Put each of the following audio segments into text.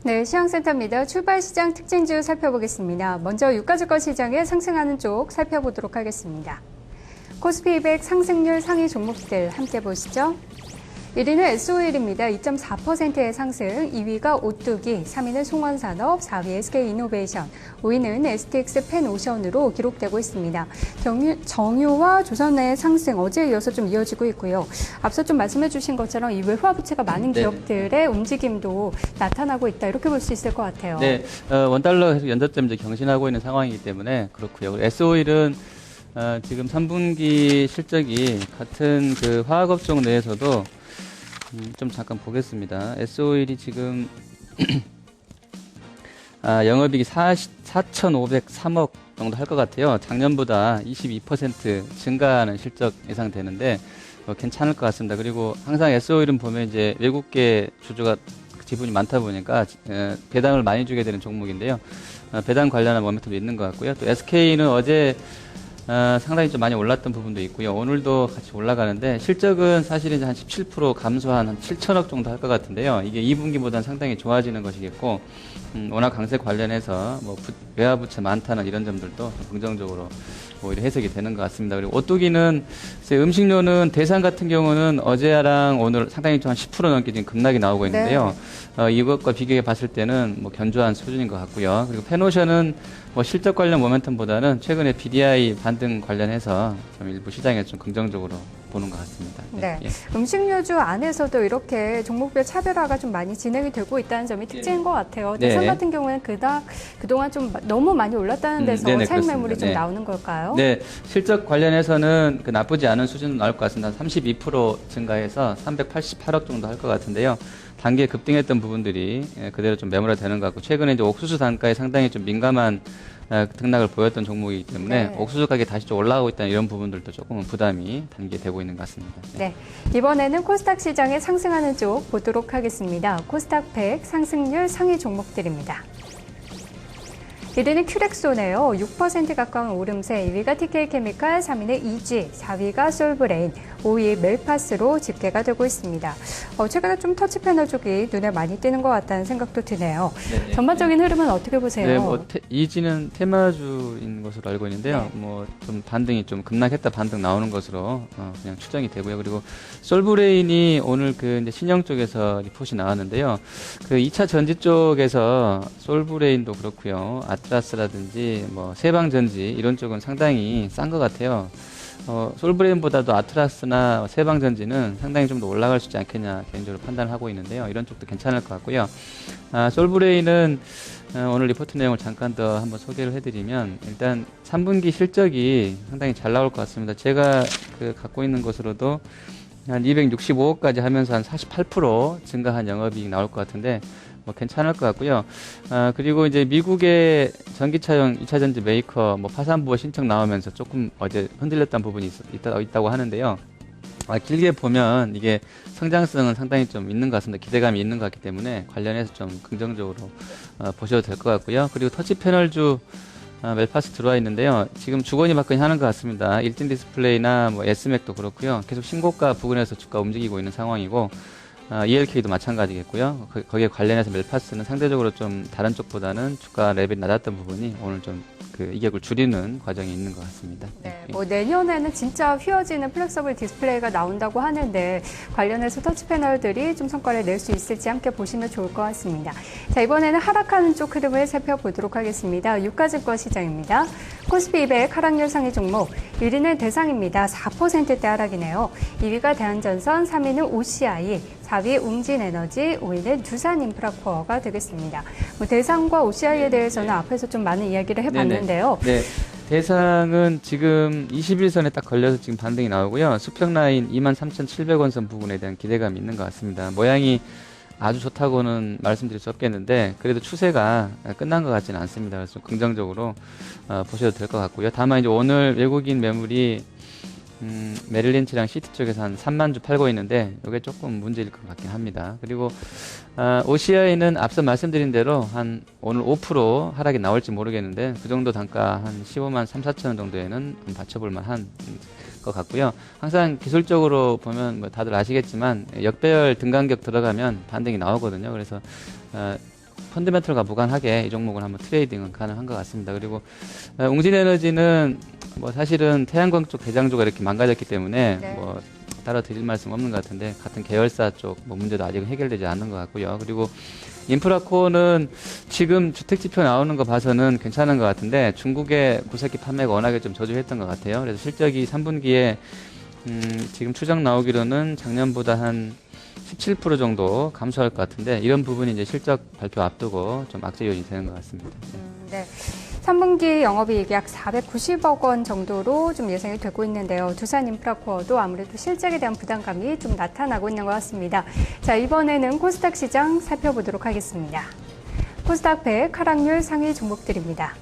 네, 시황센터입니다. 출발시장 특징주 살펴보겠습니다. 먼저 유가증권 시장에 상승하는 쪽 살펴보도록 하겠습니다. 코스피 200 상승률 상위 종목들 함께 보시죠. 1위는 SO일입니다. 2.4%의 상승, 2위가 오뚜기, 3위는 송원산업, 4위 SK이노베이션, 5위는 STX 펜오션으로 기록되고 있습니다. 정유와 조선의 상승 어제에 이어서 좀 이어지고 있고요. 앞서 좀 말씀해 주신 것처럼 이 외화 부채가 많은 기업들의 움직임도 나타나고 있다. 이렇게 볼 수 있을 것 같아요. 네, 원달러 계속 연저점 이제 경신하고 있는 상황이기 때문에 그렇고요. SO일은 지금 3분기 실적이 같은 그 화학업종 내에서도 좀 잠깐 보겠습니다. SO일이 지금 영업이익이 4,503억 정도 할 것 같아요. 작년보다 22% 증가하는 실적 예상되는데 괜찮을 것 같습니다. 그리고 항상 SO일은 보면 이제 외국계 주주가 지분이 많다 보니까 배당을 많이 주게 되는 종목인데요. 배당 관련한 모멘텀도 있는 것 같고요. 또 SK는 어제 상당히 좀 많이 올랐던 부분도 있고요. 오늘도 같이 올라가는데 실적은 사실 이제 한 17% 감소한 한 7천억 정도 할 것 같은데요. 이게 2분기보다는 상당히 좋아지는 것이겠고, 원화 강세 관련해서 뭐 외화 부채 많다는 이런 점들도 좀 긍정적으로 오히려 해석이 되는 것 같습니다. 그리고 오뚜기는 음식료는 대상 같은 경우는 어제랑 오늘 상당히 좀 한 10% 넘게 지금 급락이 나오고 있는데요. 이것과 비교해 봤을 때는 뭐 견조한 수준인 것 같고요. 그리고 펜오션은 뭐 실적 관련 모멘텀보다는 최근에 BDI 반등 관련해서 좀 일부 시장에 좀 긍정적으로 보는 것 같습니다. 네. 예. 음식료주 안에서도 이렇게 종목별 차별화가 좀 많이 진행이 되고 있다는 점이 특징인 것 같아요. 대선 같은 경우에는 그동안 좀 너무 많이 올랐다는 데서 차익 매물이 좀 나오는 걸까요? 네. 실적 관련해서는 그 나쁘지 않은 수준은 나올 것 같습니다. 32% 증가해서 388억 정도 할 것 같은데요. 단기에 급등했던 부분들이 그대로 좀 매몰화되는 것 같고, 최근에 이제 옥수수 단가에 상당히 좀 민감한 등락을 보였던 종목이기 때문에 옥수수 가격이 다시 좀 올라가고 있다는 이런 부분들도 조금은 부담이 단기에 되고 있는 것 같습니다. 네. 이번에는 코스닥 시장에 상승하는 쪽 보도록 하겠습니다. 코스닥 100 상승률 상위 종목들입니다. 1위는 큐렉소네요. 6% 가까운 오름세, 2위가 TK케미칼, 3위는 EG, 4위가 솔브레인, 5위 멜파스로 집계가 되고 있습니다. 최근에 좀 터치 패널 쪽이 눈에 많이 띄는 것 같다는 생각도 드네요. 네, 전반적인 흐름은 어떻게 보세요? 네, 뭐 EG는 테마주인 것으로 알고 있는데요. 뭐 좀 반등이 좀 급락했다 반등 나오는 것으로 그냥 추정이 되고요. 그리고 솔브레인이 오늘 그 이제 신형 쪽에서 리포트가 나왔는데요. 그 2차 전지 쪽에서 솔브레인도 그렇고요. 아트라스라든지 뭐 세방전지 이런 쪽은 상당히 싼 것 같아요. 솔브레인보다도 아트라스나 세방전지는 상당히 좀 더 올라갈 수 있지 않겠냐 개인적으로 판단하고 있는데요. 이런 쪽도 괜찮을 것 같고요. 솔브레인은 오늘 리포트 내용을 잠깐 더 한번 소개를 해드리면, 일단 3분기 실적이 상당히 잘 나올 것 같습니다. 제가 갖고 있는 것으로도 한 265억까지 하면서 한 48% 증가한 영업이익 나올 것 같은데 뭐 괜찮을 것 같고요. 그리고 이제 미국의 전기차용 2차 전지 메이커 뭐 파산부호 신청 나오면서 조금 어제 흔들렸던 부분이 있다고 하는데요. 길게 보면 이게 성장성은 상당히 좀 있는 것 같습니다. 기대감이 있는 것 같기 때문에 관련해서 좀 긍정적으로 보셔도 될 것 같고요. 그리고 터치 패널주 멜파스 들어와 있는데요. 지금 주거니 받거니 하는 것 같습니다. 일진 디스플레이나 뭐 S맥도 그렇고요. 계속 신고가 부근에서 주가 움직이고 있는 상황이고, ELK도 마찬가지겠고요. 거기에 관련해서 멜파스는 상대적으로 좀 다른 쪽보다는 주가 레벨이 낮았던 부분이 오늘 좀 이격을 줄이는 과정이 있는 것 같습니다. 네, 뭐 내년에는 진짜 휘어지는 플렉서블 디스플레이가 나온다고 하는데 관련해서 터치 패널들이 좀 성과를 낼 수 있을지 함께 보시면 좋을 것 같습니다. 자, 이번에는 하락하는 쪽 흐름을 살펴보도록 하겠습니다. 유가증권 시장입니다. 코스피 200 하락률 상위 종목 1위는 대상입니다. 4%대 하락이네요. 2위가 대한전선, 3위는 OCI, 4위 웅진에너지, 5위는 두산인프라코어가 되겠습니다. 뭐 대상과 OCI에 대해서는 앞에서 좀 많은 이야기를 해봤는데요. 네. 대상은 지금 21선에 딱 걸려서 지금 반등이 나오고요. 수평 라인 23,700원 선 부분에 대한 기대감이 있는 것 같습니다. 모양이 아주 좋다고는 말씀드릴 수 없겠는데 그래도 추세가 끝난 것 같지는 않습니다. 그래서 긍정적으로 보셔도 될 것 같고요. 다만 이제 오늘 외국인 매물이 메릴린치랑 시티 쪽에서 한 3만 주 팔고 있는데 이게 조금 문제일 것 같긴 합니다. 그리고 OCI는 앞서 말씀드린 대로 한 오늘 5% 하락이 나올지 모르겠는데 그 정도 단가 한 15만 3, 4천 원 정도에는 받쳐볼 만한 것 같고요. 항상 기술적으로 보면 뭐 다들 아시겠지만 역배열 등간격 들어가면 반등이 나오거든요. 그래서 펀더멘털과 무관하게 이 종목은 한번 트레이딩은 가능한 것 같습니다. 그리고 웅진에너지는 뭐 사실은 태양광 쪽 대장주가 이렇게 망가졌기 때문에 네. 뭐 따로 드릴 말씀 없는 것 같은데 같은 계열사 쪽 뭐 문제도 아직은 해결되지 않는 것 같고요. 그리고 인프라코어는 지금 주택지표 나오는 거 봐서는 괜찮은 것 같은데 중국의 구석기 판매가 워낙에 좀 저조했던 것 같아요. 그래서 실적이 3분기에 지금 추정 나오기로는 작년보다 한 17% 정도 감소할 것 같은데 이런 부분이 이제 실적 발표 앞두고 좀 악재 요인이 되는 것 같습니다. 네. 3분기 영업이익이 약 490억 원 정도로 좀 예상이 되고 있는데요. 두산인프라코어도 아무래도 실적에 대한 부담감이 좀 나타나고 있는 것 같습니다. 자, 이번에는 코스닥 시장 살펴보도록 하겠습니다. 코스닥 100 하락률 상위 종목들입니다.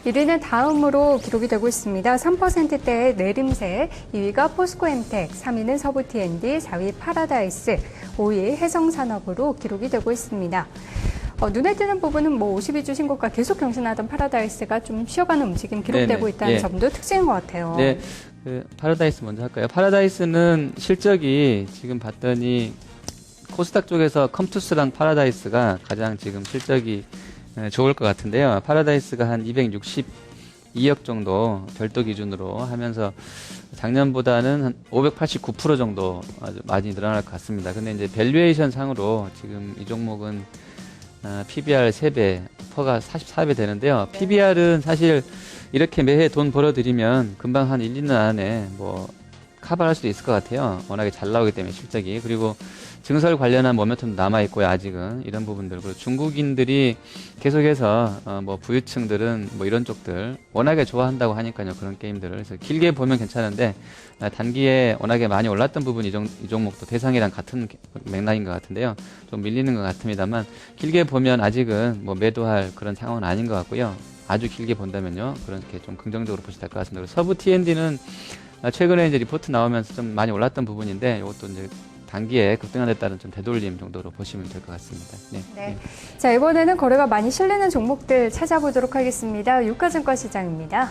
1위는 다음으로 기록이 되고 있습니다. 3%대의 내림세, 2위가 포스코엠텍, 3위는 서부TND, 4위 파라다이스, 5위 해성산업으로 기록이 되고 있습니다. 눈에 띄는 부분은 뭐 52주 신고가 계속 경신하던 파라다이스가 좀 쉬어가는 움직임 기록되고 네네. 있다는 예. 점도 특징인 것 같아요. 네, 파라다이스 먼저 할까요? 파라다이스는 실적이 지금 봤더니 코스닥 쪽에서 컴투스랑 파라다이스가 가장 지금 실적이 좋을 것 같은데요. 파라다이스가 한 262억 정도 별도 기준으로 하면서 작년보다는 한 589% 정도 아주 많이 늘어날 것 같습니다. 근데 이제 밸류에이션 상으로 지금 이 종목은 PBR 3배, 퍼가 44배 되는데요. 네. PBR은 사실 이렇게 매해 돈 벌어들이면 금방 한 1, 2년 안에 뭐 커버할 수도 있을 것 같아요. 워낙에 잘 나오기 때문에 실적이. 그리고 증설 관련한 모멘텀도 남아있고요. 아직은 이런 부분들. 그리고 중국인들이 계속해서 뭐 부유층들은 뭐 이런 쪽들 워낙에 좋아한다고 하니까요. 그런 게임들을. 그래서 길게 보면 괜찮은데 단기에 워낙에 많이 올랐던 부분이 이 종목도 대상이랑 같은 맥락인 것 같은데요. 좀 밀리는 것 같습니다만 길게 보면 아직은 뭐 매도할 그런 상황은 아닌 것 같고요. 아주 길게 본다면요. 그렇게 좀 긍정적으로 보시면 될 것 같습니다. 그리고 서부 T&D는 최근에 이제 리포트 나오면서 좀 많이 올랐던 부분인데 이것도 이제 단기에 급등한에 따른 좀 되돌림 정도로 보시면 될 것 같습니다. 네. 네. 자, 이번에는 거래가 많이 실리는 종목들 찾아보도록 하겠습니다. 유가증권 시장입니다.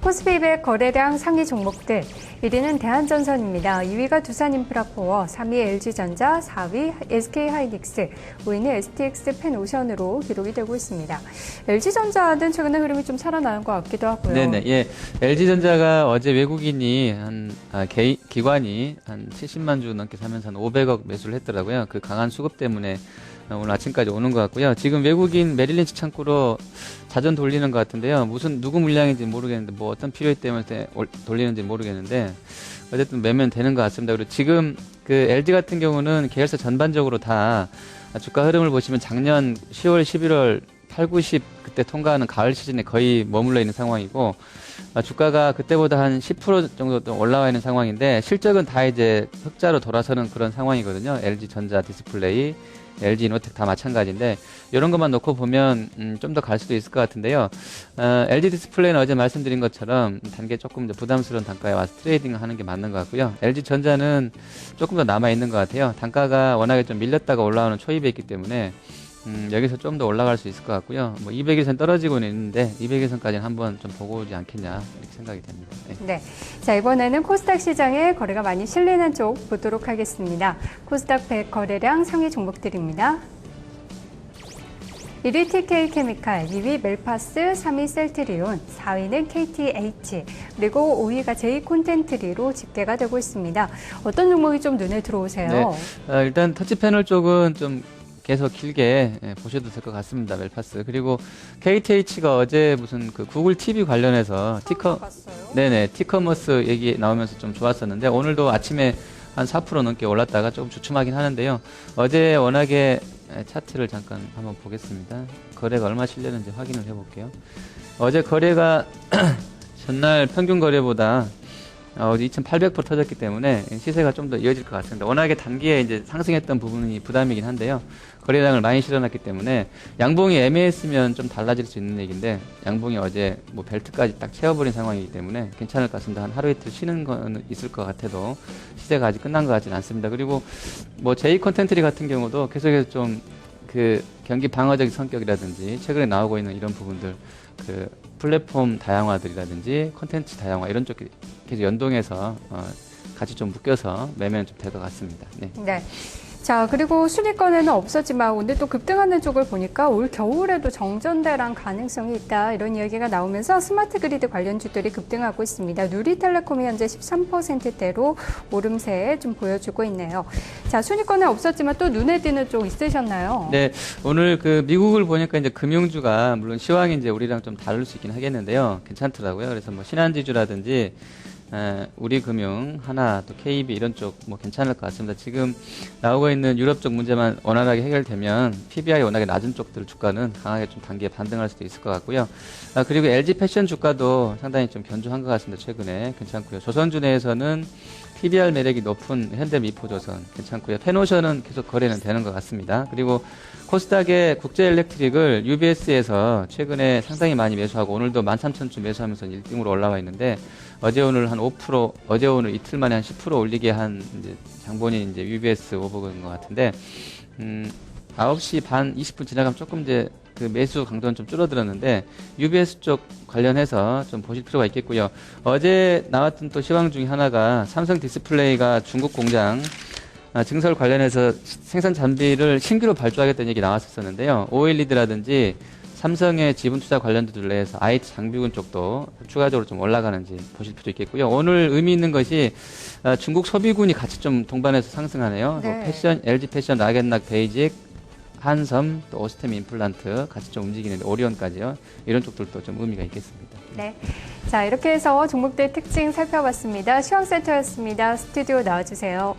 코스피 200 거래량 상위 종목들 1위는 대한전선입니다. 2위가 두산인프라코어, 3위 LG전자, 4위 SK하이닉스, 5위는 STX 펜오션으로 기록이 되고 있습니다. LG전자는 최근에 흐름이 좀 살아나는 것 같기도 하고요. 네네. 예. LG전자가 어제 외국인이 기관이 한 70만 주 넘게 사면서 한 500억 매수를 했더라고요. 그 강한 수급 때문에 오늘 아침까지 오는 것 같고요. 지금 외국인 메릴린치 창구로 자전 돌리는 것 같은데요. 누구 물량인지 모르겠는데, 뭐 어떤 필요 때문에 돌리는지 모르겠는데, 어쨌든 매면 되는 것 같습니다. 그리고 지금 그 LG 같은 경우는 계열사 전반적으로 다 주가 흐름을 보시면 작년 10월, 11월 8, 90 그때 통과하는 가을 시즌에 거의 머물러 있는 상황이고, 주가가 그때보다 한 10% 정도 올라와 있는 상황인데, 실적은 다 이제 흑자로 돌아서는 그런 상황이거든요. LG 전자 디스플레이, LG 이노텍 다 마찬가지인데 이런 것만 놓고 보면 좀 더 갈 수도 있을 것 같은데요. LG 디스플레이는 어제 말씀드린 것처럼 단계 조금 더 부담스러운 단가에 와서 트레이딩을 하는 게 맞는 것 같고요. LG 전자는 조금 더 남아 있는 것 같아요. 단가가 워낙에 좀 밀렸다가 올라오는 초입에 있기 때문에 여기서 좀 더 올라갈 수 있을 것 같고요. 뭐 200일선 떨어지고는 있는데 200일선까지는 한번 좀 보고 오지 않겠냐 이렇게 생각이 됩니다. 네. 네. 자, 이번에는 코스닥 시장에 거래가 많이 실리는 쪽 보도록 하겠습니다. 코스닥 100 거래량 상위 종목들입니다. 1위 TK케미칼, 2위 멜파스, 3위 셀트리온, 4위는 KTH, 그리고 5위가 J콘텐트리로 집계가 되고 있습니다. 어떤 종목이 좀 눈에 들어오세요? 네. 일단 터치패널 쪽은 좀 계속 길게 보셔도 될 것 같습니다. 멜파스. 그리고 KTH가 어제 무슨 그 구글 TV 관련해서 티커머스 얘기 나오면서 좀 좋았었는데 오늘도 아침에 한 4% 넘게 올랐다가 조금 주춤하긴 하는데요. 어제 워낙에 차트를 잠깐 한번 보겠습니다. 거래가 얼마 실렸는지 확인을 해볼게요. 어제 거래가 전날 평균 거래보다 어제 2,800% 터졌기 때문에 시세가 좀 더 이어질 것 같습니다. 워낙에 단기에 이제 상승했던 부분이 부담이긴 한데요. 거래량을 많이 실어놨기 때문에 양봉이 애매했으면 좀 달라질 수 있는 얘기인데 양봉이 어제 뭐 벨트까지 딱 채워버린 상황이기 때문에 괜찮을 것 같습니다. 한 하루 이틀 쉬는 건 있을 것 같아도 시세가 아직 끝난 것 같지는 않습니다. 그리고 뭐 J 컨텐트리 같은 경우도 계속해서 좀 그 경기 방어적인 성격이라든지 최근에 나오고 있는 이런 부분들 그 플랫폼 다양화들이라든지 컨텐츠 다양화 이런 쪽 계속 연동해서 같이 좀 묶여서 매매는 좀 될 것 같습니다. 네. 네. 자, 그리고 순위권에는 없었지만 오늘 또 급등하는 쪽을 보니까 올 겨울에도 정전대란 가능성이 있다 이런 이야기가 나오면서 스마트 그리드 관련주들이 급등하고 있습니다. 누리텔레콤이 현재 13%대로 오름세 좀 보여주고 있네요. 자, 순위권에 없었지만 또 눈에 띄는 쪽 있으셨나요? 네, 오늘 그 미국을 보니까 이제 금융주가 물론 시황이 이제 우리랑 좀 다를 수 있긴 하겠는데요. 괜찮더라고요. 그래서 뭐 신한지주라든지 우리금융, 하나, 또 KB 이런 쪽 뭐 괜찮을 것 같습니다. 지금 나오고 있는 유럽 쪽 문제만 원활하게 해결되면 PBR이 워낙에 낮은 쪽들 주가는 강하게 좀 단기에 반등할 수도 있을 것 같고요. 그리고 LG 패션 주가도 상당히 좀 견조한 것 같습니다. 최근에 괜찮고요. 조선주 내에서는 PBR 매력이 높은 현대미포조선 괜찮고요. 페노션은 계속 거래는 되는 것 같습니다. 그리고 코스닥의 국제엘렉트릭을 UBS에서 최근에 상당히 많이 매수하고 오늘도 13,000주 매수하면서 1등으로 올라와 있는데 어제 오늘 한 5%, 어제 오늘 이틀 만에 한 10% 올리게 한 이제 장본이 이제 UBS 오버인 것 같은데 9시 반 20분 지나가면 조금 이제 그 매수 강도는 좀 줄어들었는데 UBS 쪽 관련해서 좀 보실 필요가 있겠고요. 어제 나왔던 또 시황 중에 하나가 삼성 디스플레이가 중국 공장 증설 관련해서 생산 장비를 신규로 발주하겠다는 얘기 나왔었는데요. OLED라든지 삼성의 지분 투자 관련주들 내에서 IT 장비군 쪽도 추가적으로 좀 올라가는지 보실 필요 있겠고요. 오늘 의미 있는 것이 중국 소비군이 같이 좀 동반해서 상승하네요. 네. 뭐 패션, LG 패션, 락앤락, 베이직, 한섬, 또 오스템 임플란트 같이 좀 움직이는데 오리온까지요. 이런 쪽들도 좀 의미가 있겠습니다. 네. 자, 이렇게 해서 종목들 특징 살펴봤습니다. 시황센터였습니다. 스튜디오 나와주세요.